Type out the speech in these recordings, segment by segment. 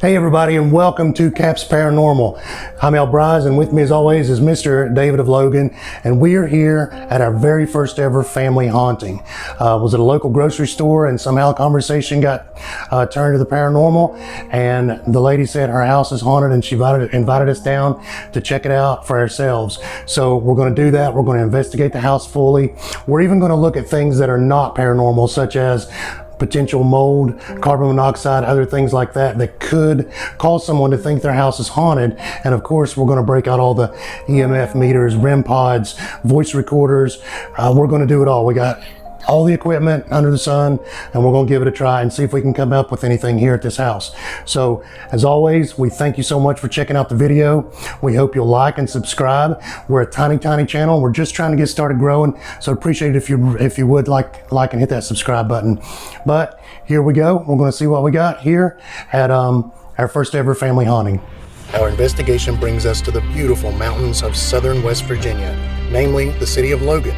Hey everybody, and welcome to CAPS Paranormal. I'm Al Bryce, and with me as always is Mr. David of Logan, and we are here at our very first ever family haunting. Was at a local grocery store, and somehow conversation got turned to the paranormal, and the lady said her house is haunted, and she invited us down to check it out for ourselves. So we're going to do that. We're going to investigate the house fully. We're even going to look at things that are not paranormal, such as potential mold, carbon monoxide, other things like that that could cause someone to think their house is haunted. And of course, we're going to break out all the EMF meters, REM pods, voice recorders. We're going to do it all. We got all the equipment under the sun, and we're going to give it a try and see if we can come up with anything here at this house. So as always, we thank you so much for checking out the video. We hope you'll like and subscribe. We're a tiny channel. We're just trying to get started growing, so appreciate it if you would like and hit that subscribe button. But here we go. We're going to see what we got here at our first ever family haunting. Our investigation brings us to the beautiful mountains of southern West Virginia, namely the city of Logan.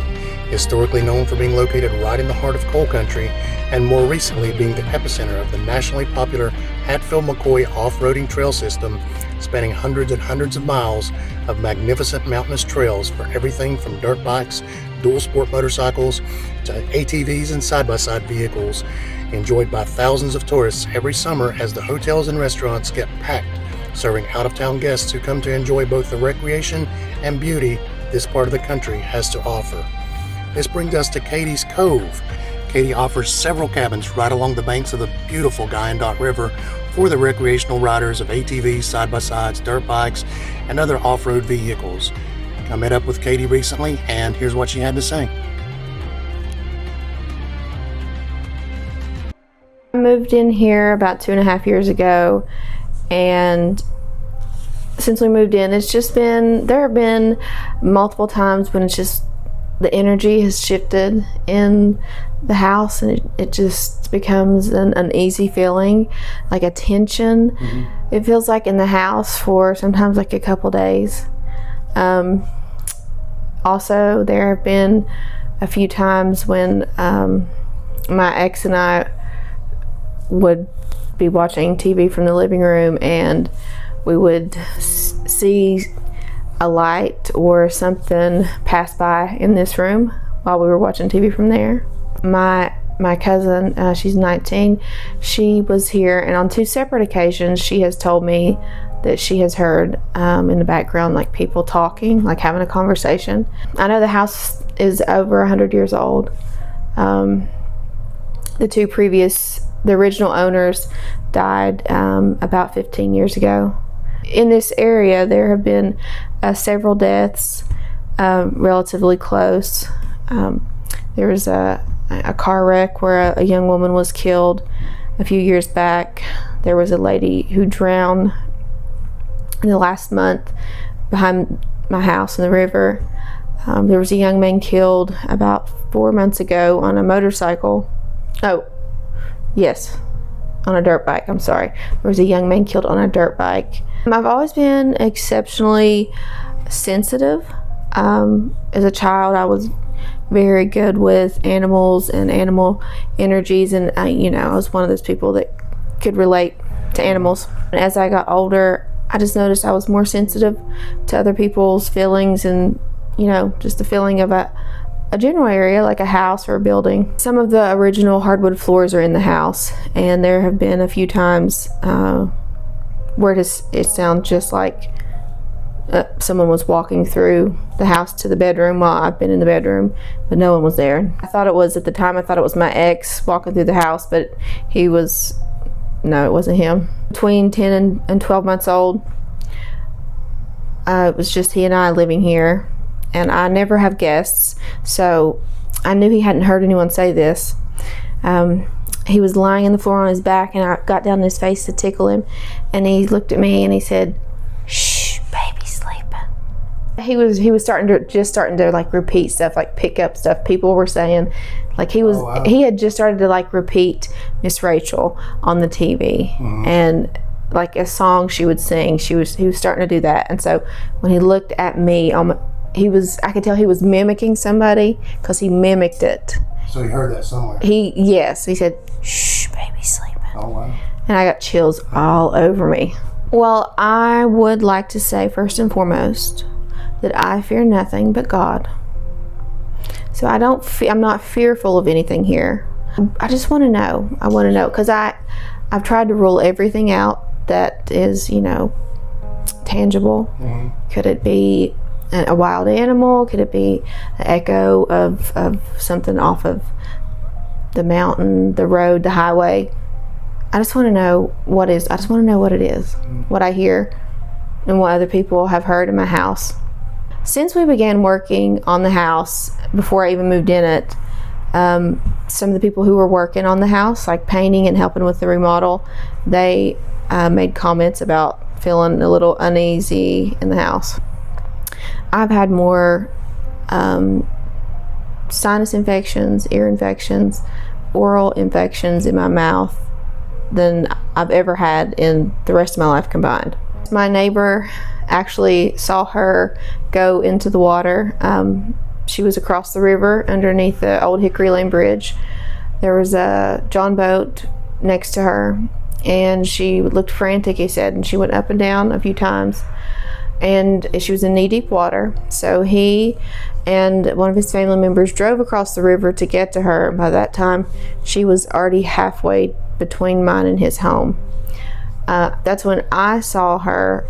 Historically known for being located right in the heart of coal country, and more recently being the epicenter of the nationally popular Hatfield-McCoy off-roading trail system, spanning hundreds and hundreds of miles of magnificent mountainous trails for everything from dirt bikes, dual sport motorcycles, to ATVs and side-by-side vehicles, enjoyed by thousands of tourists every summer as the hotels and restaurants get packed, serving out-of-town guests who come to enjoy both the recreation and beauty this part of the country has to offer. This brings us to Katie's Cove. Katie offers several cabins right along the banks of the beautiful Guyandotte River for the recreational riders of ATVs, side-by-sides, dirt bikes, and other off-road vehicles. I met up with Katie recently, and here's what she had to say. I moved in here about 2.5 years ago, and since we moved in, there have been multiple times when it's just the energy has shifted in the house, and it just becomes an uneasy feeling, like a tension. Mm-hmm. It feels like in the house for sometimes like a couple days. Also, there have been a few times when my ex and I would be watching TV from the living room, and we would see a light or something pass by in this room while we were watching TV from there. My cousin, she's 19, she was here, and on 2 separate occasions she has told me that she has heard in the background like people talking, like having a conversation. I know the house is over 100 years old. The original owners died about 15 years ago. In this area, there have been several deaths relatively close. There was a car wreck where a young woman was killed a few years back. There was a lady who drowned in the last month behind my house in the river. There was a young man killed about 4 months ago on a motorcycle. Oh, yes, on a dirt bike. I'm sorry. There was a young man killed on a dirt bike. I've always been exceptionally sensitive. As a child, I was very good with animals and animal energies, and I was one of those people that could relate to animals. And as I got older, I just noticed I was more sensitive to other people's feelings, and just the feeling of a general area like a house or a building. Some of the original hardwood floors are in the house, and there have been a few times where it sounds just like someone was walking through the house to the bedroom while I've been in the bedroom, but no one was there. At the time I thought it was my ex walking through the house, but no, it wasn't him. Between 10 and 12 months old, it was just he and I living here, and I never have guests, so I knew he hadn't heard anyone say this. He was lying on the floor on his back, and I got down in his face to tickle him, and he looked at me and he said, "Shh, baby's sleeping." He was starting to like repeat stuff, like pick up stuff people were saying. Like he had just started to like repeat Miss Rachel on the TV. Mm-hmm. And like a song she would sing, he was starting to do that. And so when he looked at me, I could tell he was mimicking somebody, because he mimicked it. So he heard that somewhere. He said, "Shh, baby's sleeping." Oh wow. and I got chills all over me. Well, I would like to say first and foremost that I fear nothing but God. So I'm not fearful of anything here. I just want to know. I want to know because I've tried to rule everything out that is, tangible. Could it be a wild animal? Could it be an echo of something off of the mountain, the road, the highway? I just want to know what is. I just want to know what it is, what I hear, and what other people have heard in my house. Since we began working on the house, before I even moved in it, some of the people who were working on the house, like painting and helping with the remodel, they made comments about feeling a little uneasy in the house. I've had more sinus infections, ear infections, oral infections in my mouth than I've ever had in the rest of my life combined. My neighbor actually saw her go into the water. She was across the river underneath the old Hickory Lane Bridge. There was a John boat next to her, and she looked frantic, he said, and she went up and down a few times, and she was in knee-deep water. So he and one of his family members drove across the river to get to her. By that time, she was already halfway between mine and his home. That's when I saw her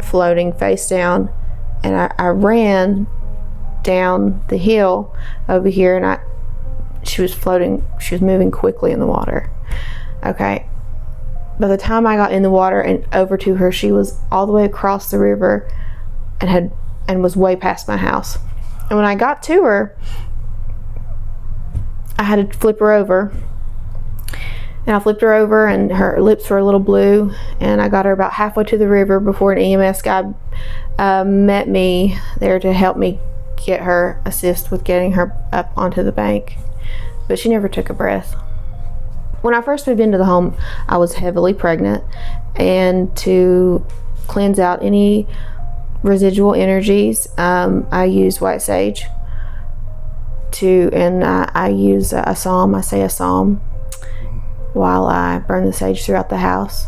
floating face down, and I ran down the hill over here, and she was floating. She was moving quickly in the water. Okay. By the time I got in the water and over to her, she was all the way across the river and was way past my house. And when I got to her, I had to flip her over. And I flipped her over, and her lips were a little blue, and I got her about halfway to the river before an EMS guy met me there to help me assist with getting her up onto the bank. But she never took a breath. When I first moved into the home, I was heavily pregnant, and to cleanse out any residual energies, I use white sage and I use a psalm. I say a psalm while I burn the sage throughout the house.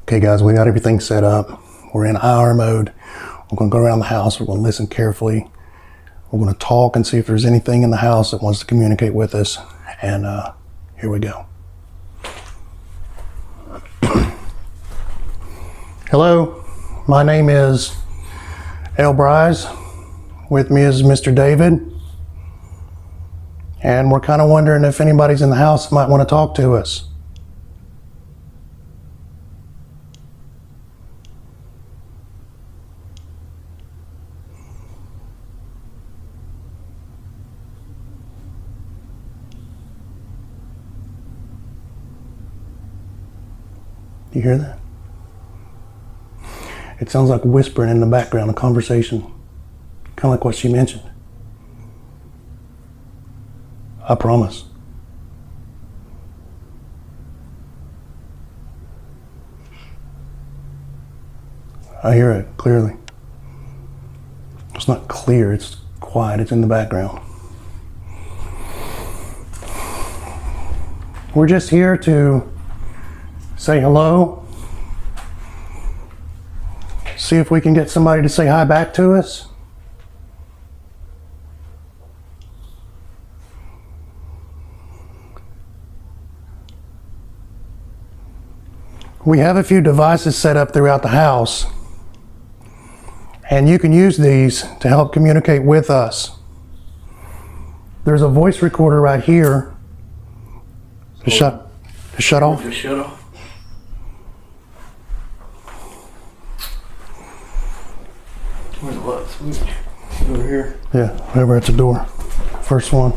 Okay guys, we got everything set up. We're in IR mode. We're gonna go around the house. We're gonna listen carefully. We're gonna talk and see if there's anything in the house that wants to communicate with us. And here we go. Hello, my name is L. Bryce. With me is Mr. David. And we're kind of wondering if anybody's in the house that might want to talk to us. You hear that? It sounds like whispering in the background, a conversation, kind of like what she mentioned. I promise. I hear it clearly. It's not clear, it's quiet, it's in the background. We're just here to say hello. See if we can get somebody to say hi back to us. We have a few devices set up throughout the house, and you can use these to help communicate with us. There's a voice recorder right here. To shut off? To shut off. Where's the light switch? Over here. Yeah, over at the door. First one.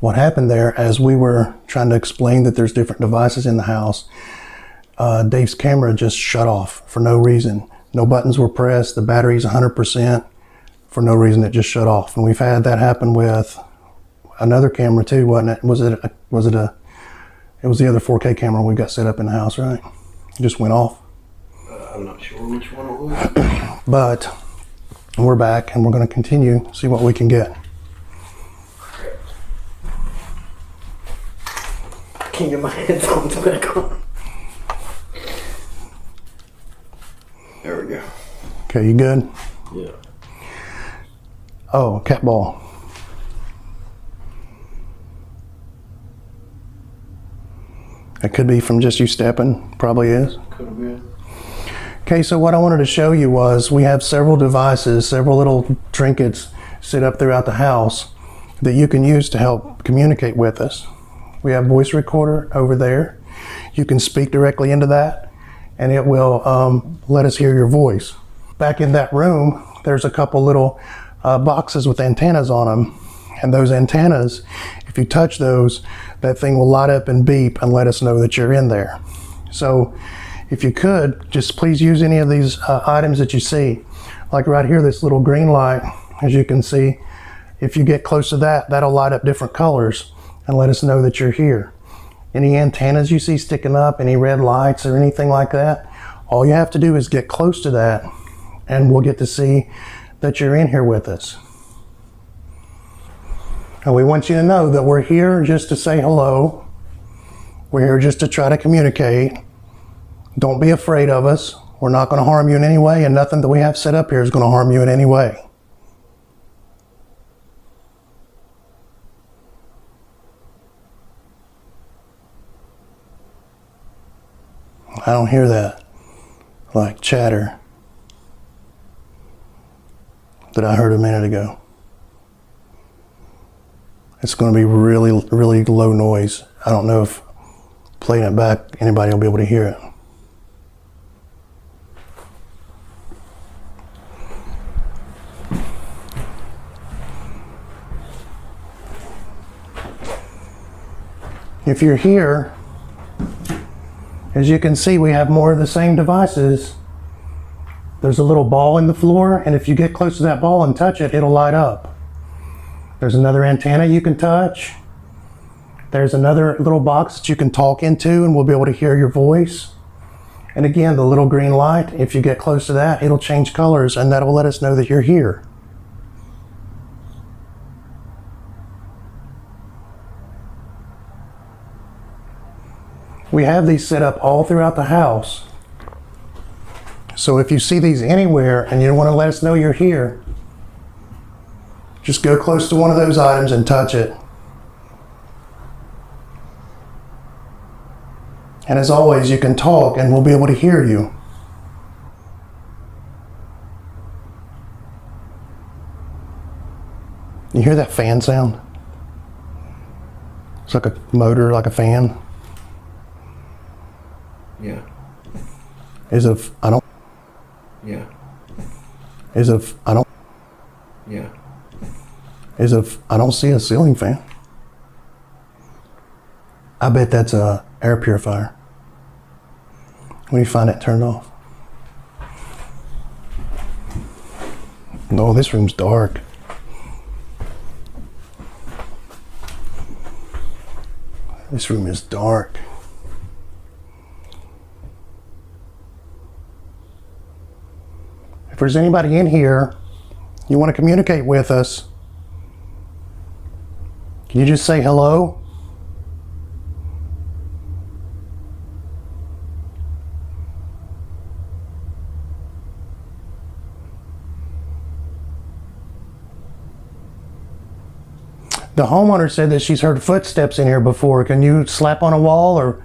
What happened there, as we were trying to explain that there's different devices in the house, Dave's camera just shut off for no reason. No buttons were pressed, the battery's 100%. For no reason, it just shut off. And we've had that happen with another camera too, wasn't it? It was the other 4K camera we got set up in the house, right? It just went off. I'm not sure which one it was. But we're back and we're going to continue, see what we can get. Can't get my headphones back on. There we go. Okay, you good? Yeah. Oh, cat ball. It could be from just you stepping, probably is. Could have been. Okay, so what I wanted to show you was we have several devices, several little trinkets set up throughout the house that you can use to help communicate with us. We have voice recorder over there. You can speak directly into that and it will let us hear your voice. Back in that room, there's a couple little boxes with antennas on them. And those antennas, if you touch those, that thing will light up and beep and let us know that you're in there. So if you could, just please use any of these items that you see. Like right here, this little green light, as you can see, if you get close to that, that'll light up different colors and let us know that you're here. Any antennas you see sticking up, any red lights or anything like that, all you have to do is get close to that and we'll get to see that you're in here with us. And we want you to know that we're here just to say hello. We're here just to try to communicate. Don't be afraid of us. We're not going to harm you in any way, and nothing that we have set up here is going to harm you in any way. I don't hear that like chatter that I heard a minute ago. It's going to be really, really low noise. I don't know if playing it back, anybody will be able to hear it. If you're here, as you can see, we have more of the same devices. There's a little ball in the floor, and if you get close to that ball and touch it, it'll light up. There's another antenna you can touch. There's another little box that you can talk into and we'll be able to hear your voice. And again, the little green light, if you get close to that, it'll change colors and that'll let us know that you're here. We have these set up all throughout the house. So if you see these anywhere and you want to let us know you're here, just go close to one of those items and touch it. And as always, you can talk and we'll be able to hear you. You hear that fan sound? It's like a motor, like a fan. Yeah. Is it, I don't. Yeah. Is it, I don't. Yeah. Is it, I don't see a ceiling fan. I bet that's a air purifier. When you find it turned off. No, this room's dark. This room is dark. If there's anybody in here, you want to communicate with us, can you just say hello? The homeowner said that she's heard footsteps in here before. Can you slap on a wall or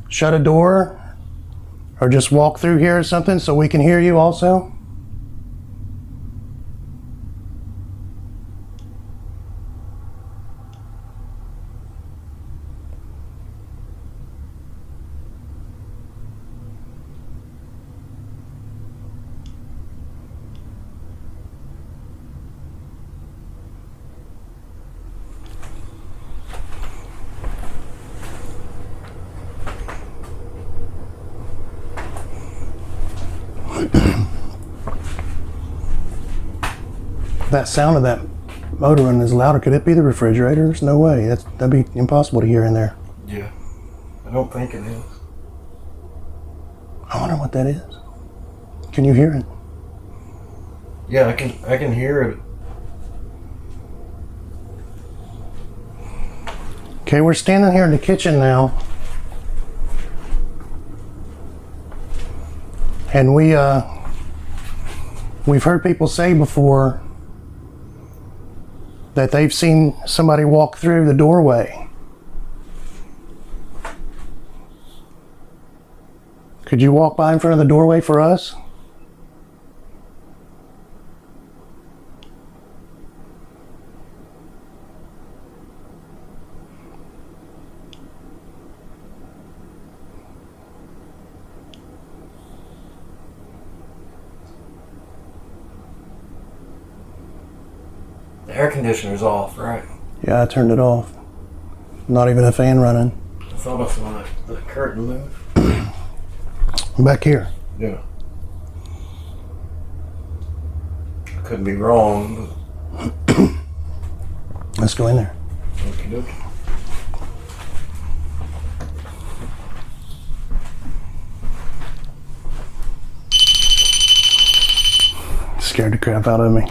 shut a door or just walk through here or something so we can hear you also? That sound of that motor running is louder. Could it be the refrigerator? There's no way. That'd be impossible to hear in there. Yeah. I don't think it is. I wonder what that is. Can you hear it? Yeah, I can hear it. Okay, we're standing here in the kitchen now. And we've heard people say before that they've seen somebody walk through the doorway. Could you walk by in front of the doorway for us? The air conditioner's off, right? Yeah, I turned it off. Not even a fan running. I thought I saw the curtain move. Back here. Yeah. I could be wrong, but Let's go in there. okie dokie. Scared the crap out of me.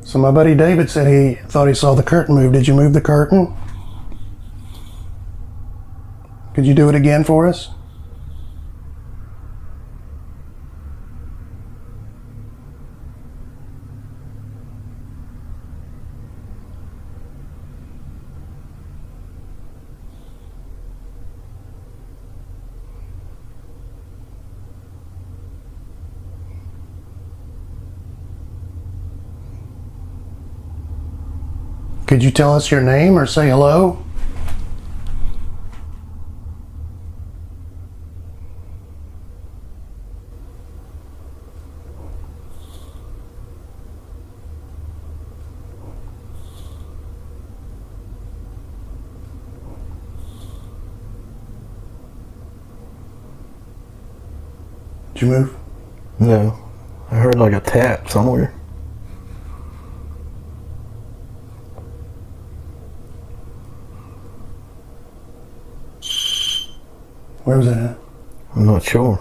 So my buddy David said he thought he saw the curtain move. Did you move the curtain? Could you do it again for us? Could you tell us your name or say hello? Did you move? No. I heard like a tap somewhere. Where was that at? I'm not sure.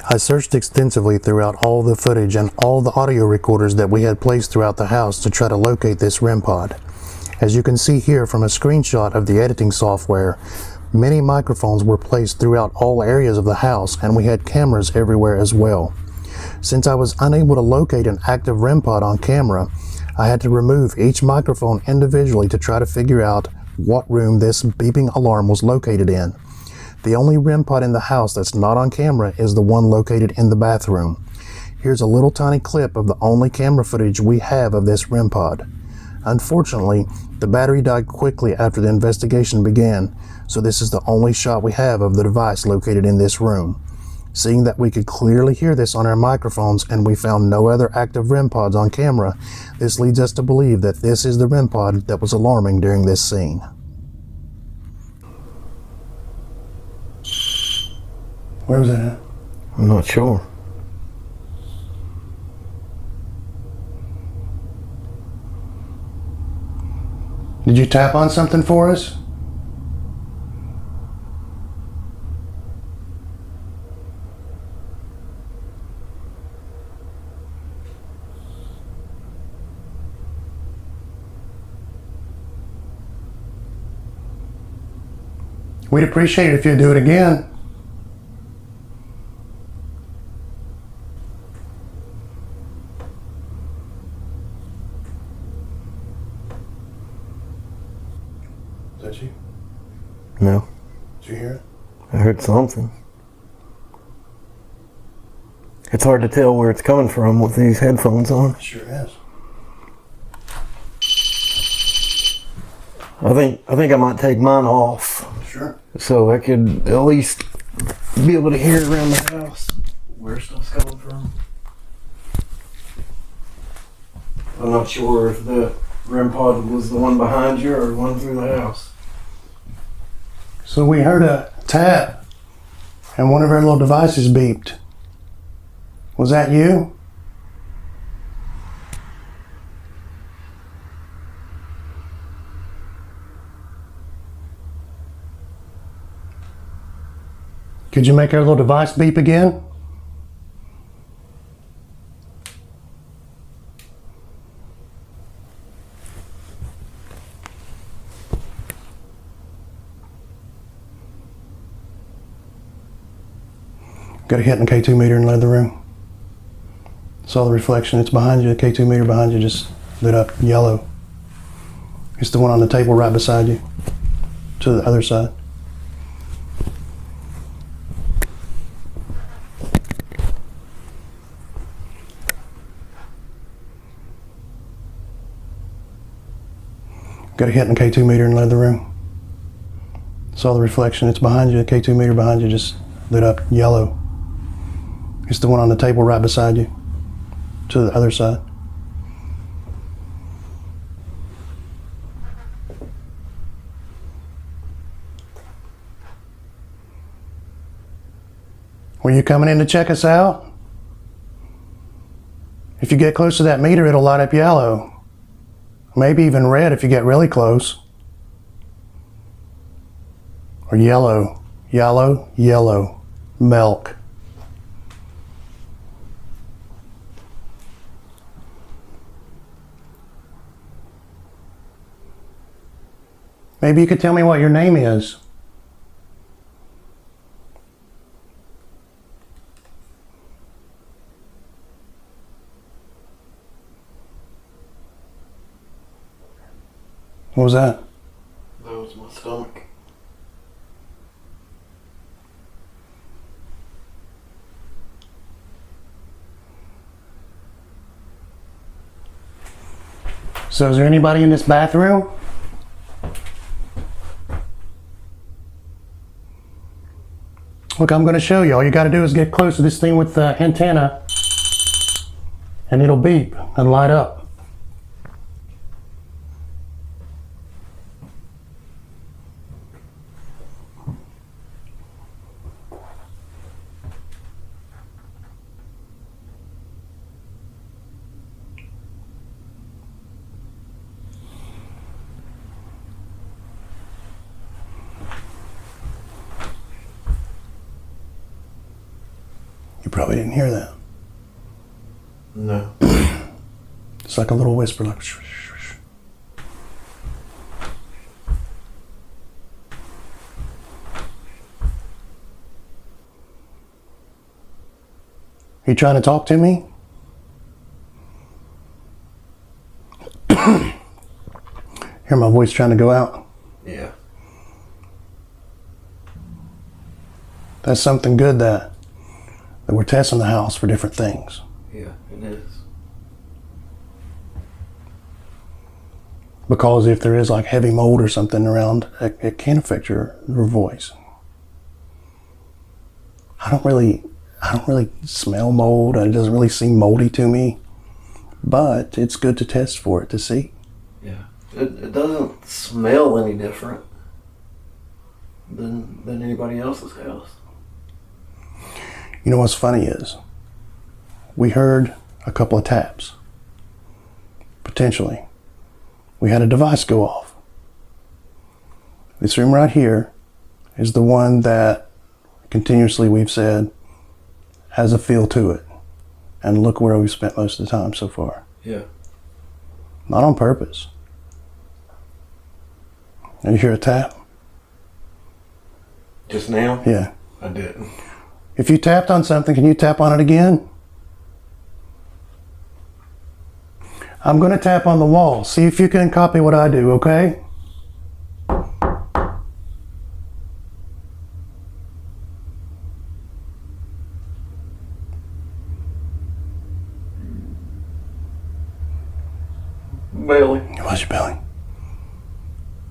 I searched extensively throughout all the footage and all the audio recorders that we had placed throughout the house to try to locate this REM pod. As you can see here from a screenshot of the editing software, many microphones were placed throughout all areas of the house, and we had cameras everywhere as well. Since I was unable to locate an active REM pod on camera, I had to remove each microphone individually to try to figure out what room this beeping alarm was located in. The only REM pod in the house that's not on camera is the one located in the bathroom. Here's a little tiny clip of the only camera footage we have of this REM pod. Unfortunately, the battery died quickly after the investigation began, so this is the only shot we have of the device located in this room. Seeing that we could clearly hear this on our microphones and we found no other active REM pods on camera, this leads us to believe that this is the REM pod that was alarming during this scene. Where was that at? I'm not sure. Did you tap on something for us? We'd appreciate it if you'd do it again. Is that you? No. Did you hear it? I heard something. It's hard to tell where it's coming from with these headphones on. It sure is. I think I might take mine off Sure. so I could at least be able to hear around the house where stuff's coming from. I'm not sure if the REM pod was the one behind you or one through the house. So we heard a tap and one of our little devices beeped. Was that you? Could you make our little device beep again? Got a hit in the K2 meter in the other room. Saw the reflection. It's behind you. The K2 meter behind you just lit up yellow. It's the one on the table right beside you. To the other side. Got a hit in the K2 meter in the other room. Saw the reflection. It's behind you. The K2 meter behind you just lit up yellow. It's the one on the table right beside you. To the other side. Were you coming in to check us out? If you get close to that meter, it'll light up yellow. Maybe even red if you get really close. Or yellow. Yellow, yellow. Milk. Maybe you could tell me what your name is. What was that? That was my stomach. So is there anybody in this bathroom? Look, I'm going to show you. All you got to do is get close to this thing with the antenna and it'll beep and light up. You probably didn't hear that. No. It's like a little whisper, like shh, shh, shh. You trying to talk to me? Hear my voice trying to go out? Yeah. That's something good that we're testing the house for different things. Yeah, it is. Because if there is like heavy mold or something around, it can affect your voice. I don't really smell mold. It doesn't really seem moldy to me, but it's good to test for it to see. Yeah. It doesn't smell any different than anybody else's house. You know what's funny is, we heard a couple of taps. Potentially. We had a device go off. This room right here is the one that continuously we've said has a feel to it. And look where we've spent most of the time so far. Yeah. Not on purpose. And you hear a tap? Just now? Yeah. I didn't. If you tapped on something, can you tap on it again? I'm going to tap on the wall. See if you can copy what I do, okay? Belly. What's your belly?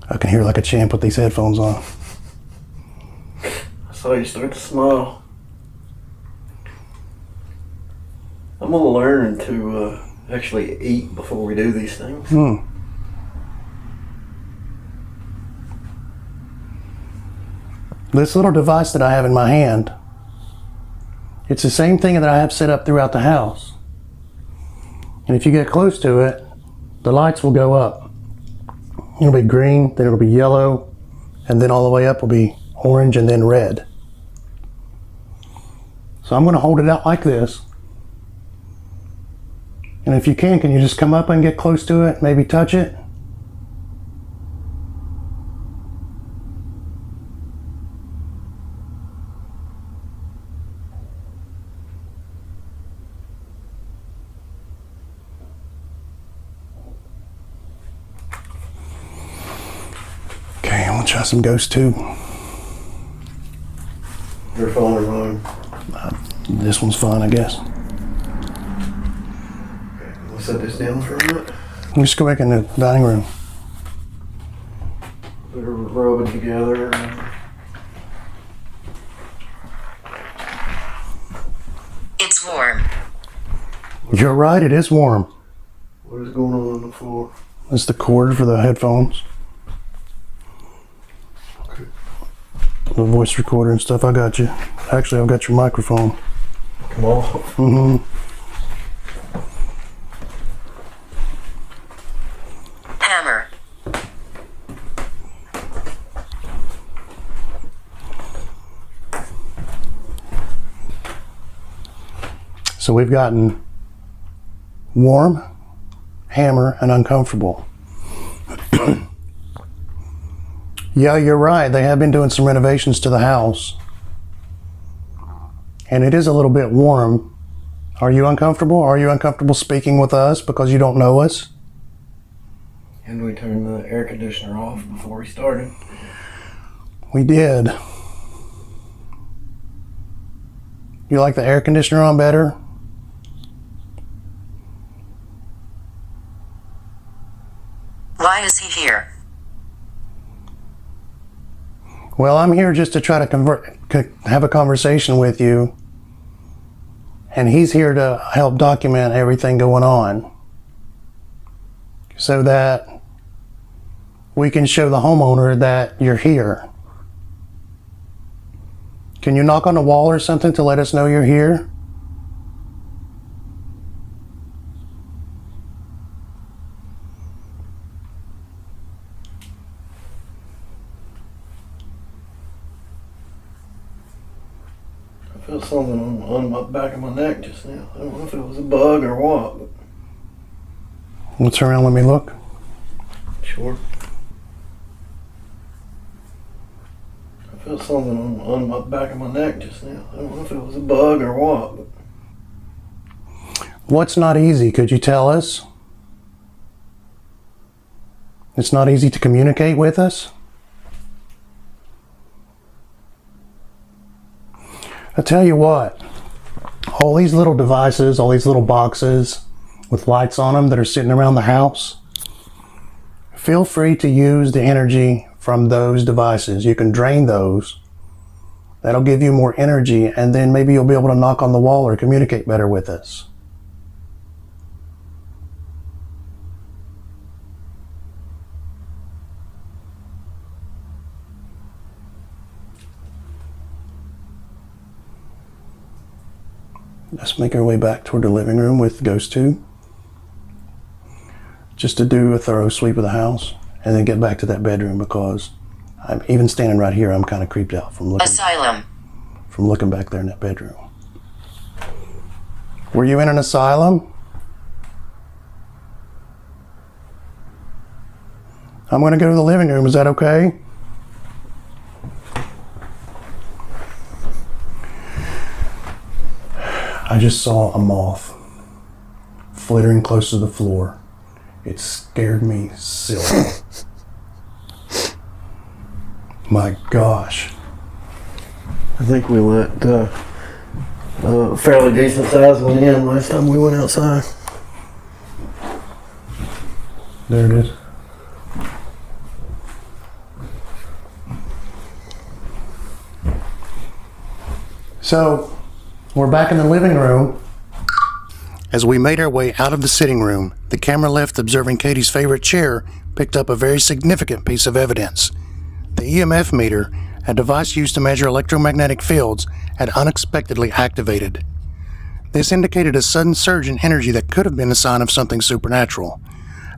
I can hear like a champ with these headphones on. I saw you start to smile. I'm gonna learn to actually eat before we do these things. This little device that I have in my hand, it's the same thing that I have set up throughout the house. And if you get close to it, the lights will go up. It'll be green, then it'll be yellow, and then all the way up will be orange and then red. So I'm going to hold it out like this. And if you can you just come up and get close to it, maybe touch it? Okay, I'm gonna try some Ghost tube. Your phone or mine? This one's fine, I guess. Okay, we'll set this down for a minute. Let's go back in the dining room. They're rubbing together. It's warm. You're right, it is warm. What is going on the floor? That's the cord for the headphones. Okay. The voice recorder and stuff, I got you. Actually, I've got your microphone. Come on. Mm-hmm. Hammer. So we've gotten warm, hammer, and uncomfortable. Yeah, you're right. They have been doing some renovations to the house. And it is a little bit warm. Are you uncomfortable? Are you uncomfortable speaking with us because you don't know us? And we turned the air conditioner off before we started. We did. You like the air conditioner on better? Why is he here? Well, I'm here just to try to have a conversation with you. And he's here to help document everything going on, so that we can show the homeowner that you're here. Can you knock on the wall or something to let us know you're here? I felt something on my back of my neck just now. I don't know if it was a bug or what, but Let's turn around, let me look. sure. I felt something on my back of my neck just now. I don't know if it was a bug or what, but What's not easy? Could you tell us? It's not easy to communicate with us? I tell you what, all these little devices, all these little boxes with lights on them that are sitting around the house, feel free to use the energy from those devices. You can drain those. That'll give you more energy, and then maybe you'll be able to knock on the wall or communicate better with us. Let's make our way back toward the living room with the ghost tube, just to do a thorough sweep of the house, and then get back to that bedroom, because I'm even standing right here, I'm kind of creeped out from looking back there in that bedroom. Were you in an asylum? I'm going to go to the living room. Is that okay? I just saw a moth flittering close to the floor. It scared me silly. My gosh. I think we let a fairly decent sized one in last time we went outside. There it is. So, we're back in the living room. As we made our way out of the sitting room, the camera left observing Katie's favorite chair picked up a very significant piece of evidence. The EMF meter, a device used to measure electromagnetic fields, had unexpectedly activated. This indicated a sudden surge in energy that could have been a sign of something supernatural.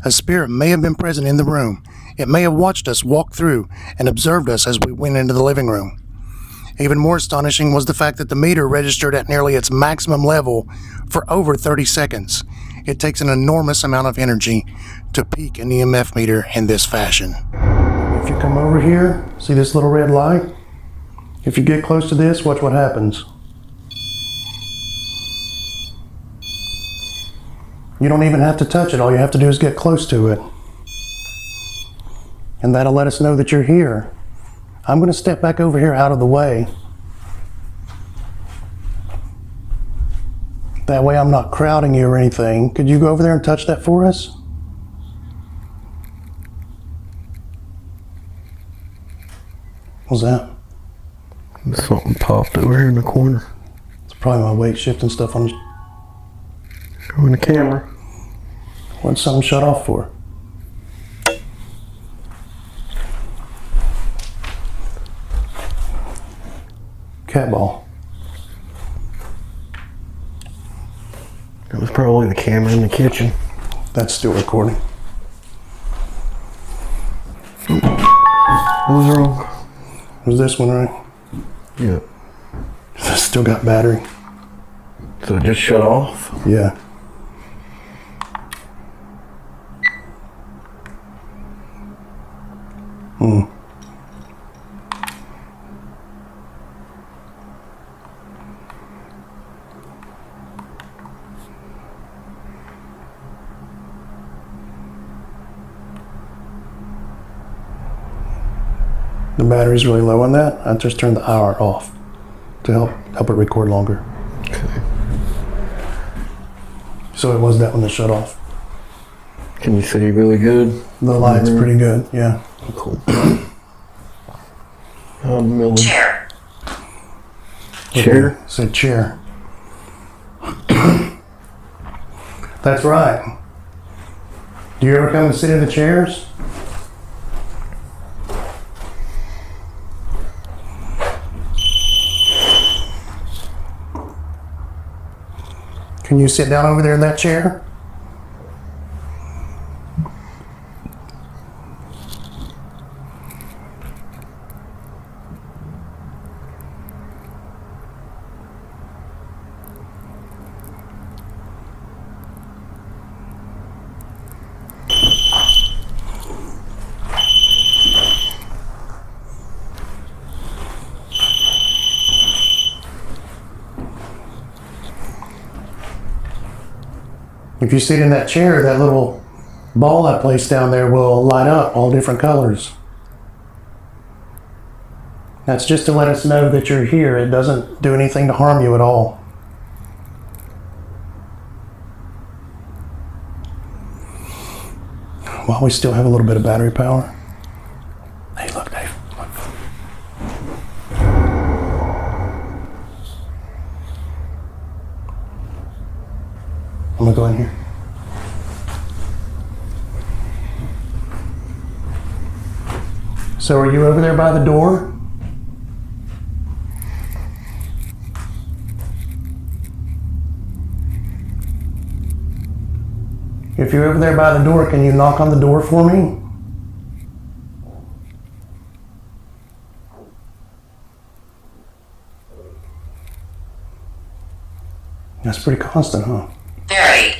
A spirit may have been present in the room. It may have watched us walk through and observed us as we went into the living room. Even more astonishing was the fact that the meter registered at nearly its maximum level for over 30 seconds. It takes an enormous amount of energy to peak an EMF meter in this fashion. If you come over here, see this little red light? If you get close to this, watch what happens. You don't even have to touch it. All you have to do is get close to it. And that'll let us know that you're here. I'm going to step back over here out of the way. That way I'm not crowding you or anything. Could you go over there and touch that for us? What's that? Something popped over here in the corner. It's probably my weight shifting stuff on Showing the camera. What's something shut off for? Cat ball. It was probably the camera in the kitchen. That's still recording. What was wrong? Was this one right? Yeah. It's still got battery. So it just shut off? Yeah. The battery's really low on that. I just turned the IR off to help it record longer. Okay. So it was that one that shut off. Can you see really good? The light's pretty good, yeah. Cool. Millie. Chair. Chair? It said chair. That's right. Do you ever come and sit in the chairs? Can you sit down over there in that chair? If you sit in that chair, that little ball I placed down there will light up all different colors. That's just to let us know that you're here. It doesn't do anything to harm you at all. While we still have a little bit of battery power. Hey, look, Dave. Look. I'm gonna go in here. So are you over there by the door? If you're over there by the door, can you knock on the door for me? That's pretty constant, huh? Buried.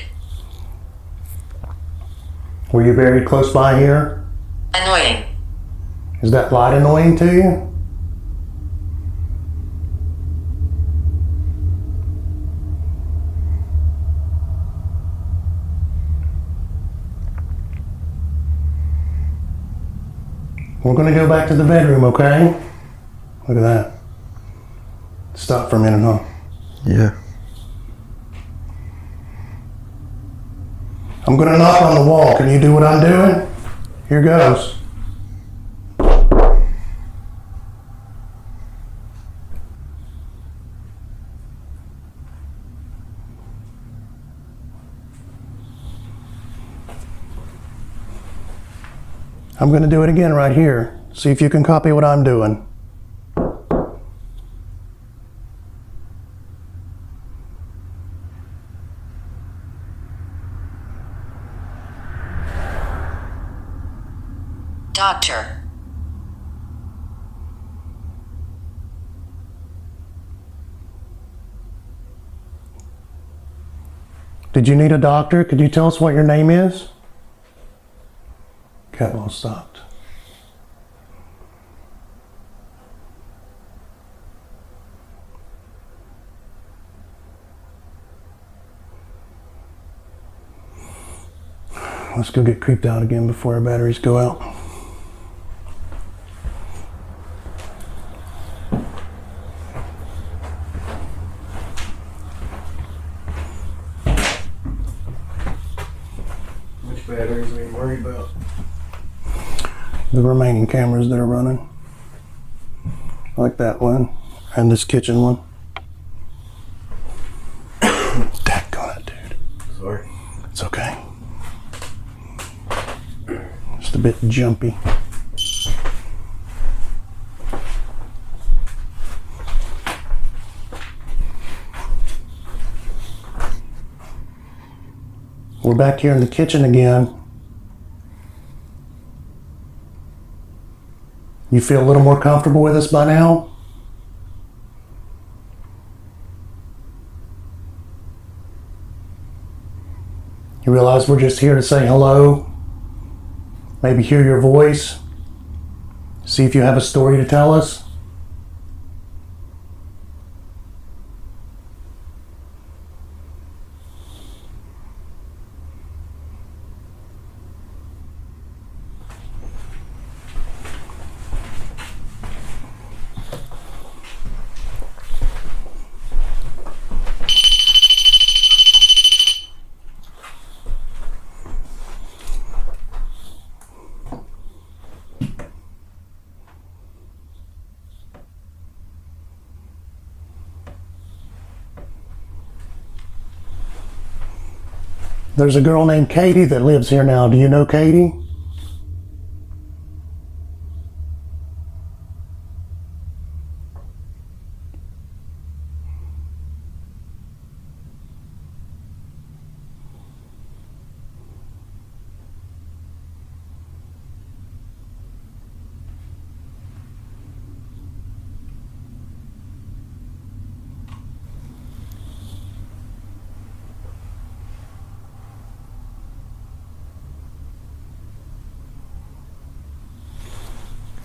Were you buried close by here? Annoying. Is that light annoying to you? We're going to go back to the bedroom, okay? Look at that. Stop for a minute, huh? Yeah. I'm going to knock on the wall. Can you do what I'm doing? Here goes. I'm going to do it again right here. See if you can copy what I'm doing. Doctor. Did you need a doctor? Could you tell us what your name is? Cat well stopped. Let's go get creeped out again before our batteries go out. Which batteries are you worried about? The remaining cameras that are running. Like that one and this kitchen one. Daggone it, dude. Sorry. It's okay. Just a bit jumpy. We're back here in the kitchen again. You feel a little more comfortable with us by now? You realize we're just here to say hello, maybe hear your voice, see if you have a story to tell us? There's a girl named Katie that lives here now. Do you know Katie?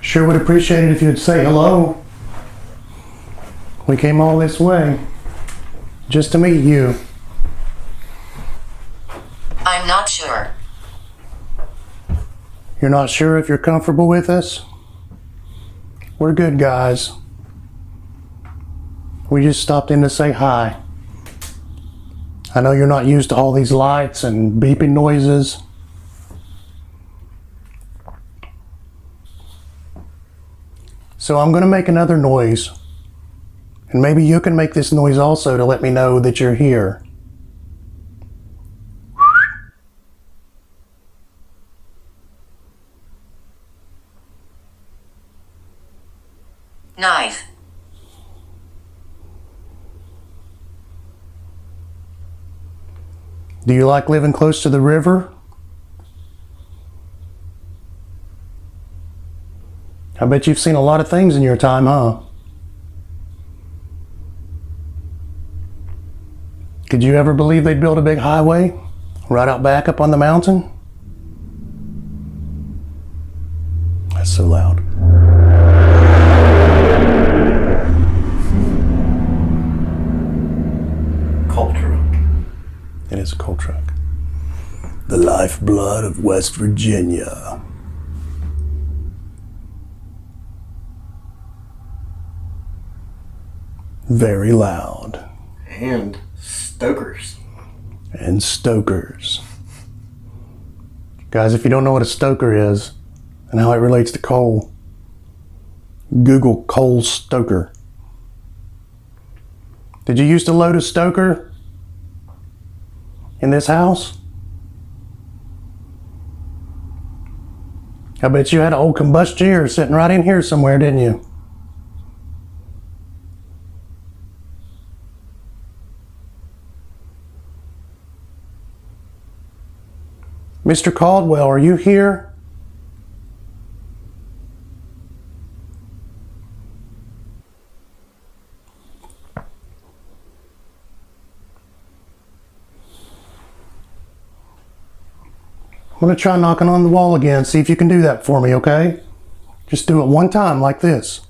Sure would appreciate it if you'd say hello. We came all this way just to meet you. I'm not sure. You're not sure if you're comfortable with us? We're good guys. We just stopped in to say hi. I know you're not used to all these lights and beeping noises. So I'm going to make another noise. And maybe you can make this noise also to let me know that you're here. Knife. Do you like living close to the river? I bet you've seen a lot of things in your time, huh? Could you ever believe they'd build a big highway right out back up on the mountain? That's so loud. Coal truck. It is a coal truck. The lifeblood of West Virginia. Very loud. And stokers. And stokers. Guys, if you don't know what a stoker is and how it relates to coal, Google coal stoker. Did you used to load a stoker in this house? I bet you had an old combustier sitting right in here somewhere, didn't you? Mr. Caldwell, are you here? going to try knocking on the wall again. See if you can do that for me, okay? Just do it one time like this.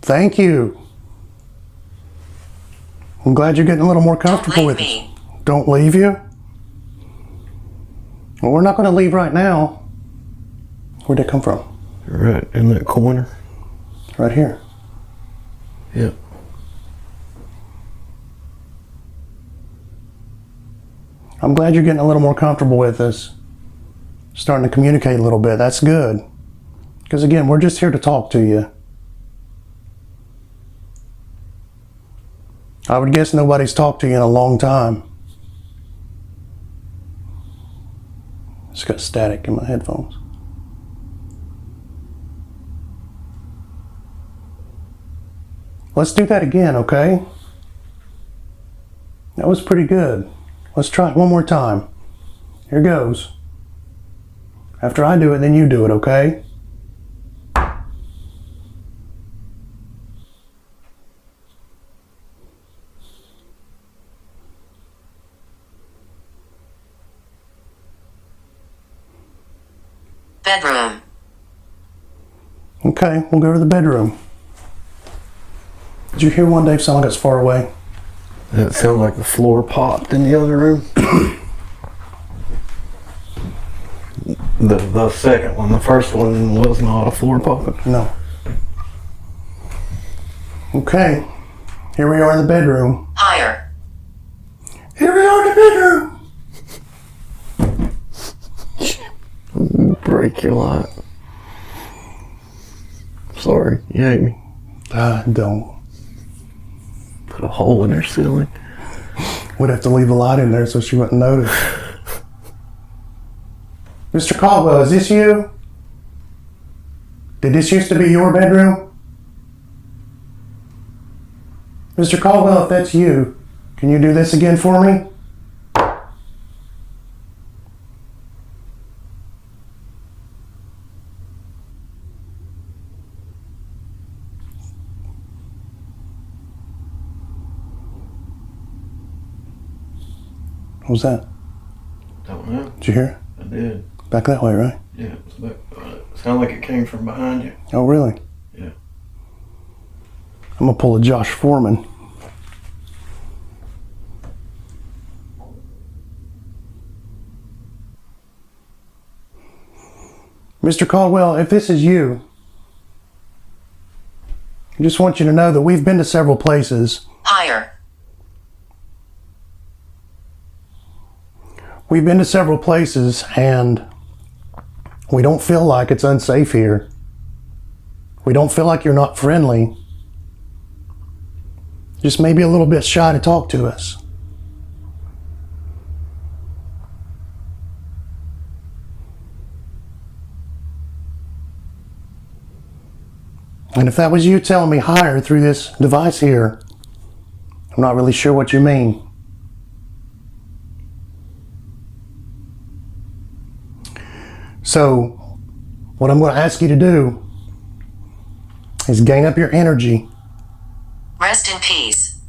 Thank you. I'm glad you're getting a little more comfortable Don't with leave it. me. Don't leave you? Well, we're not going to leave right now. Where'd it come from? Right in that corner. Right here. Yep. I'm glad you're getting a little more comfortable with us. Starting to communicate a little bit. That's good. Because again, we're just here to talk to you. I would guess nobody's talked to you in a long time. Just got static in my headphones. Let's do that again, okay? That was pretty good. Let's try it one more time. Here goes. After I do it, then you do it, okay? Bedroom. Okay, we'll go to the bedroom. Did you hear one, Dave, sound like it's far away? It sounded like the floor popped in the other room. The second one. The first one was not a floor popping. No. Okay, here we are in the bedroom. Higher. Here we are in the bedroom. Break your light. Sorry, you hate me. Don't. Put a hole in her ceiling. We'd have to leave the light in there so she wouldn't notice. Mr. Caldwell, is this you? Did this used to be your bedroom? Mr. Caldwell, if that's you, can you do this again for me? What was that? Don't know. Did you hear I did. it? Back that way, right? Yeah, it was about, sounded like it came from behind you. Oh, really? Yeah. I'm gonna pull a Josh Foreman. Mr. Caldwell, if this is you, I just want you to know that we've been to several places. Higher. We've been to several places and we don't feel like it's unsafe here. We don't feel like you're not friendly. Just maybe a little bit shy to talk to us. And if that was you telling me higher through this device here, I'm not really sure what you mean. So, what I'm going to ask you to do is gain up your energy. Rest in peace.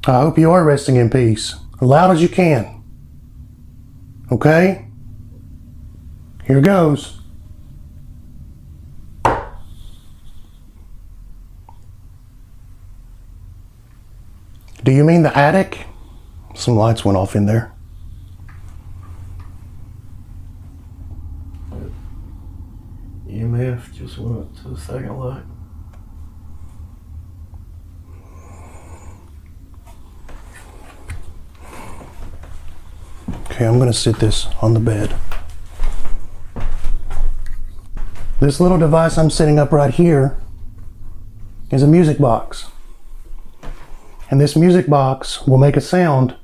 I hope you are resting in peace, as loud as you can. Okay? Here goes. Do you mean the attic? Some lights went off in there. EMF just went to the second light. Okay, I'm going to sit this on the bed. This little device I'm sitting up right here is a music box. And this music box will make a sound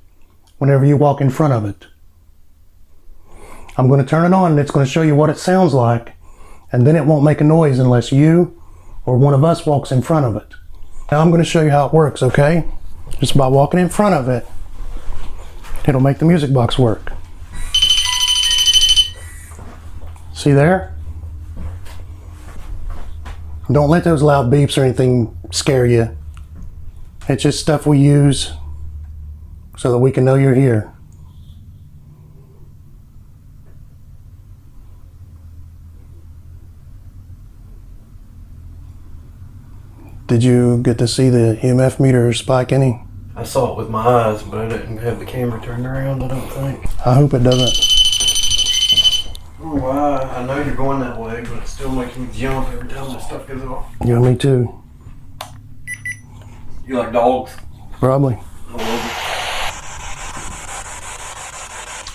whenever you walk in front of it. I'm going to turn it on and it's going to show you what it sounds like, and then it won't make a noise unless you or one of us walks in front of it. Now I'm going to show you how it works, okay? Just by walking in front of it, it'll make the music box work. See there? Don't let those loud beeps or anything scare you. It's just stuff we use so that we can know you're here. Did you get to see the EMF meter spike any? I saw it with my eyes, but I didn't have the camera turned around, I don't think. I hope it doesn't. I don't know why. I know you're going that way, but it still makes me jump every time that stuff goes off. Yeah, me too. You like dogs? Probably. I love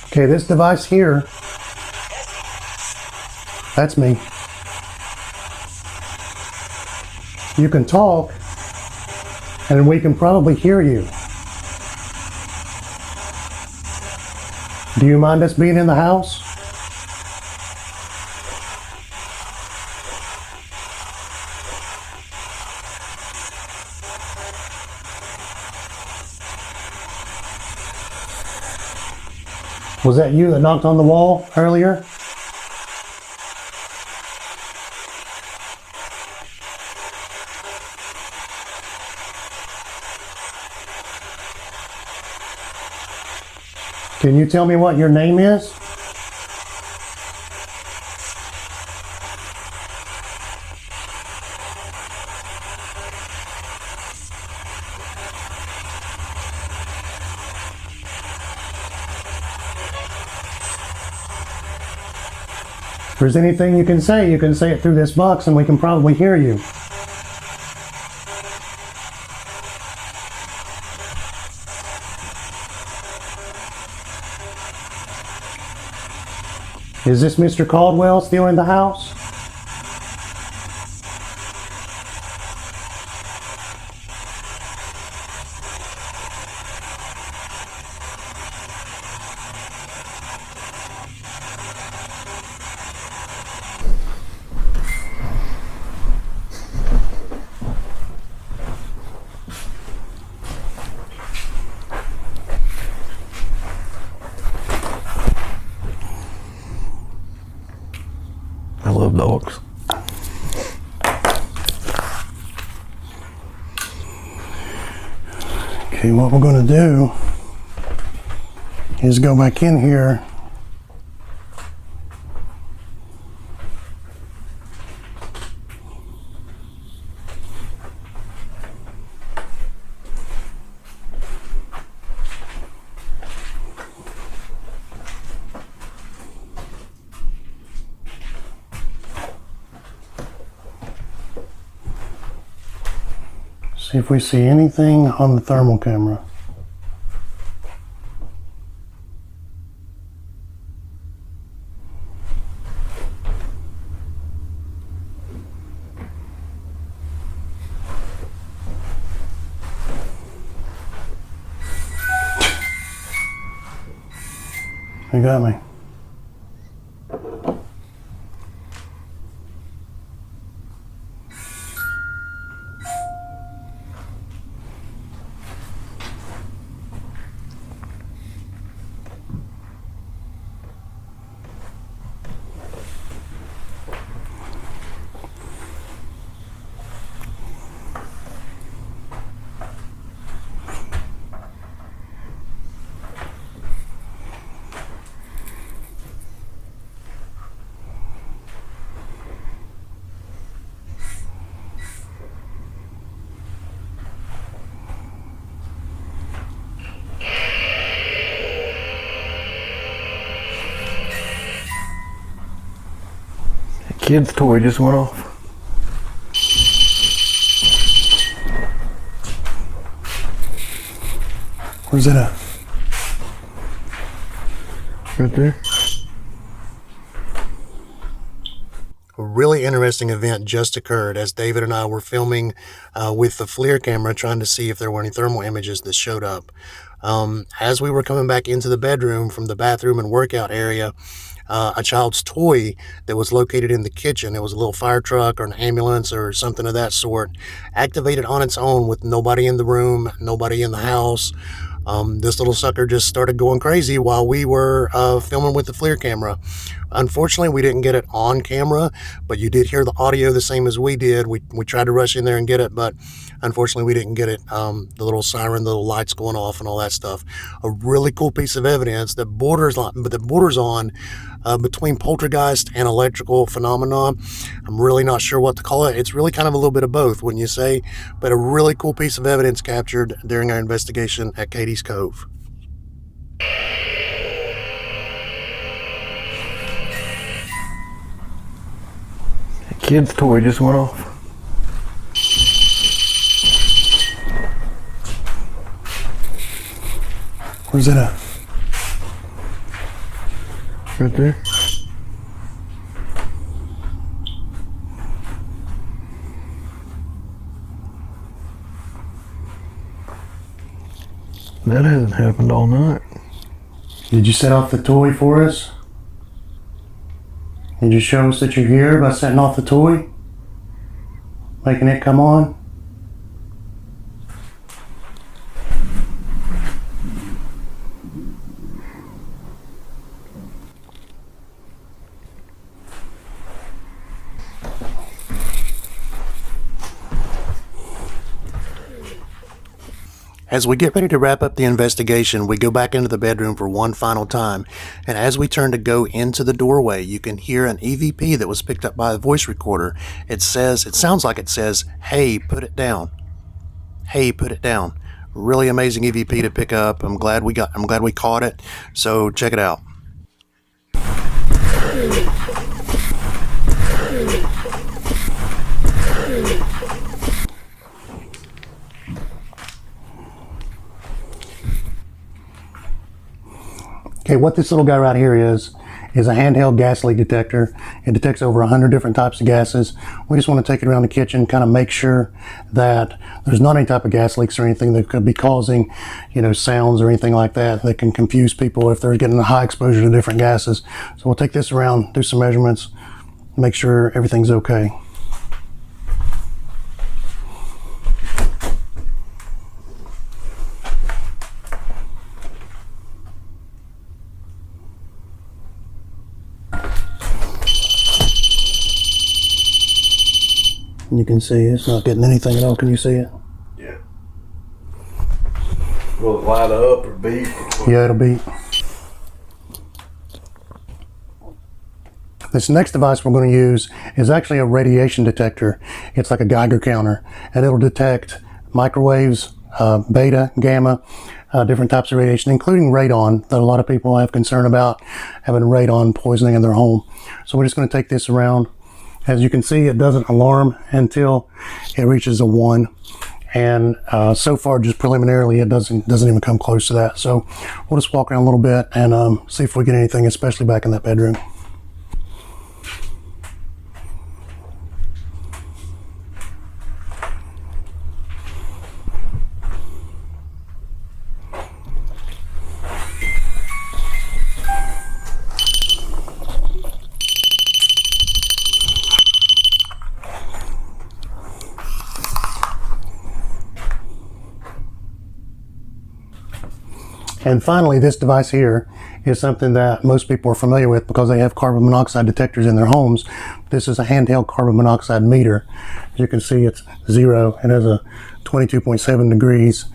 Okay, this device here, that's me. You can talk, and we can probably hear you. Do you mind us being in the house? Was that you that knocked on the wall earlier? Can you tell me what your name is? If there's anything you can say it through this box and we can probably hear you. Is this Mr. Caldwell still in the house? I love dogs. Okay, what we're going to do is go back in here . See if we see anything on the thermal camera. You got me. Kid's toy just went off. Where's it at? Right there. A really interesting event just occurred as David and I were filming with the FLIR camera trying to see if there were any thermal images that showed up. As we were coming back into the bedroom from the bathroom and workout area, a child's toy that was located in the kitchen, it was a little fire truck or an ambulance or something of that sort, activated on its own with nobody in the room, nobody in the house. This little sucker just started going crazy while we were filming with the FLIR camera. Unfortunately, we didn't get it on camera, but you did hear the audio the same as we did. We tried to rush in there and get it, but unfortunately we didn't get it. The little siren, the little lights going off and all that stuff. A really cool piece of evidence that borders on between poltergeist and electrical phenomenon. I'm really not sure what to call it. It's really kind of a little bit of both, wouldn't you say? But a really cool piece of evidence captured during our investigation at Katie's Cove. Kid's toy just went off. Where's it at? Right there. That hasn't happened all night. Did you set off the toy for us? Did you show us that you're here by setting off the toy? Making it come on? As we get ready to wrap up the investigation, we go back into the bedroom for one final time, and as we turn to go into the doorway, you can hear an EVP that was picked up by a voice recorder. It sounds like it says, "Hey, put it down. Hey, put it down." Really amazing EVP to pick up. I'm glad we caught it. So check it out. Okay, what this little guy right here is a handheld gas leak detector. It detects over 100 different types of gases. We just want to take it around the kitchen, kind of make sure that there's not any type of gas leaks or anything that could be causing, sounds or anything like that that can confuse people if they're getting a high exposure to different gases. So we'll take this around, do some measurements, make sure everything's okay. You can see it's not getting anything at all. Can you see it? Yeah. Will it light up or beep? Yeah, it'll beep. This next device we're going to use is actually a radiation detector. It's like a Geiger counter, and it'll detect microwaves, beta, gamma, different types of radiation, including radon, that a lot of people have concern about having radon poisoning in their home. So we're just going to take this around. As you can see, it doesn't alarm until it reaches a 1. And so far, just preliminarily, it doesn't even come close to that. So we'll just walk around a little bit and see if we get anything, especially back in that bedroom. And finally, this device here is something that most people are familiar with because they have carbon monoxide detectors in their homes. This is a handheld carbon monoxide meter. As you can see, it's 0 and has a 22.7 degrees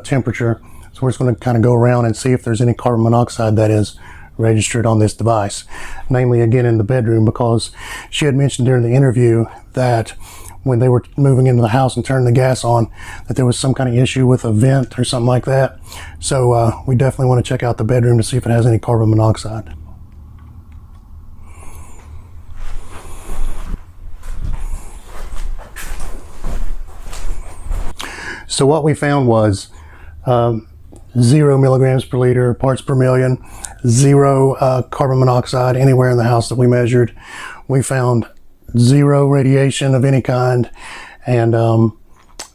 temperature. So we're just going to kind of go around and see if there's any carbon monoxide that is registered on this device. Namely, again, in the bedroom, because she had mentioned during the interview that when they were moving into the house and turning the gas on, that there was some kind of issue with a vent or something like that. So we definitely want to check out the bedroom to see if it has any carbon monoxide. So what we found was 0 milligrams per liter, parts per million, 0 carbon monoxide anywhere in the house that we measured. We found 0 radiation of any kind, and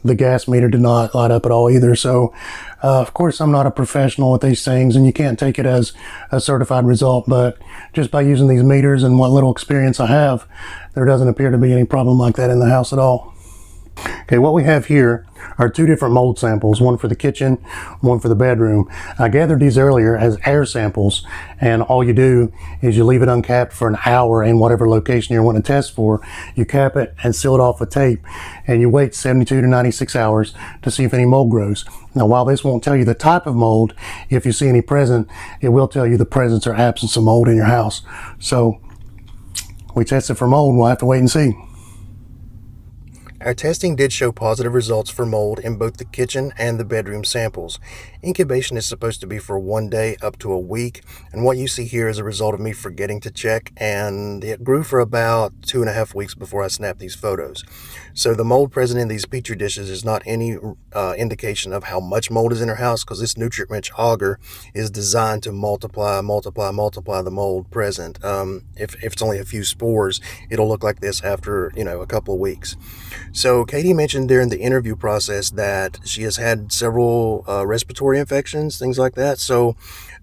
The gas meter did not light up at all either. So, of course, I'm not a professional with these things, and you can't take it as a certified result, but just by using these meters and what little experience I have, there doesn't appear to be any problem like that in the house at all. Okay, what we have here are two different mold samples, one for the kitchen, one for the bedroom. I gathered these earlier as air samples, and all you do is you leave it uncapped for an hour in whatever location you're wanting to test for. You cap it and seal it off with tape, and you wait 72 to 96 hours to see if any mold grows. Now, while this won't tell you the type of mold, if you see any present, it will tell you the presence or absence of mold in your house. So, we tested for mold, we'll have to wait and see. Our testing did show positive results for mold in both the kitchen and the bedroom samples. Incubation is supposed to be for 1 day up to a week, and what you see here is a result of me forgetting to check, and it grew for about 2.5 weeks before I snapped these photos. So the mold present in these petri dishes is not any indication of how much mold is in our house, because this nutrient-rich agar is designed to multiply the mold present. If it's only a few spores, it'll look like this after a couple of weeks. So Katie mentioned during the interview process that she has had several respiratory infections, things like that. So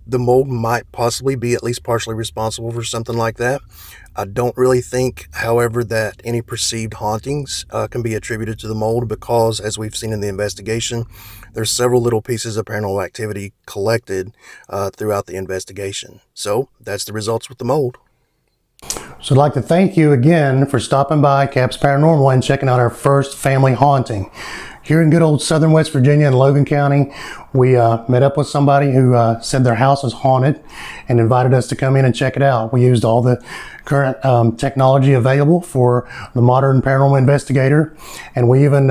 the mold might possibly be at least partially responsible for something like that. I don't really think, however, that any perceived hauntings can be attributed to the mold, because, as we've seen in the investigation, there's several little pieces of paranormal activity collected throughout the investigation. So that's the results with the mold. So I'd like to thank you again for stopping by CAPS Paranormal and checking out our first family haunting. Here in good old southern West Virginia in Logan County, we met up with somebody who said their house was haunted and invited us to come in and check it out. We used all the current technology available for the modern paranormal investigator, and we even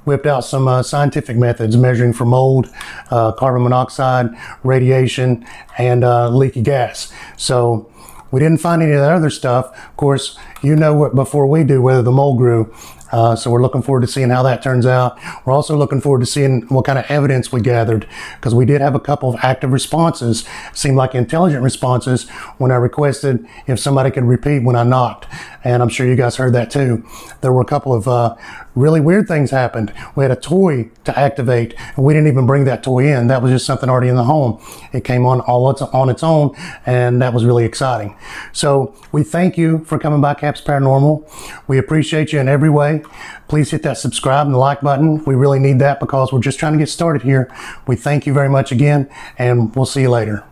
whipped out some scientific methods measuring for mold, carbon monoxide, radiation, and leaky gas. So we didn't find any of that other stuff. Of course, you know what before we do whether the mold grew. So we're looking forward to seeing how that turns out. We're also looking forward to seeing what kind of evidence we gathered, because we did have a couple of active responses, seemed like intelligent responses, when I requested if somebody could repeat when I knocked. And I'm sure you guys heard that too. There were a couple of really weird things happened. We had a toy to activate, and we didn't even bring that toy in. That was just something already in the home. It came on its own, and that was really exciting. So we thank you for coming by CAPS Paranormal. We appreciate you in every way. Please hit that subscribe and the like button. We really need that, because we're just trying to get started here. We thank you very much again, and we'll see you later.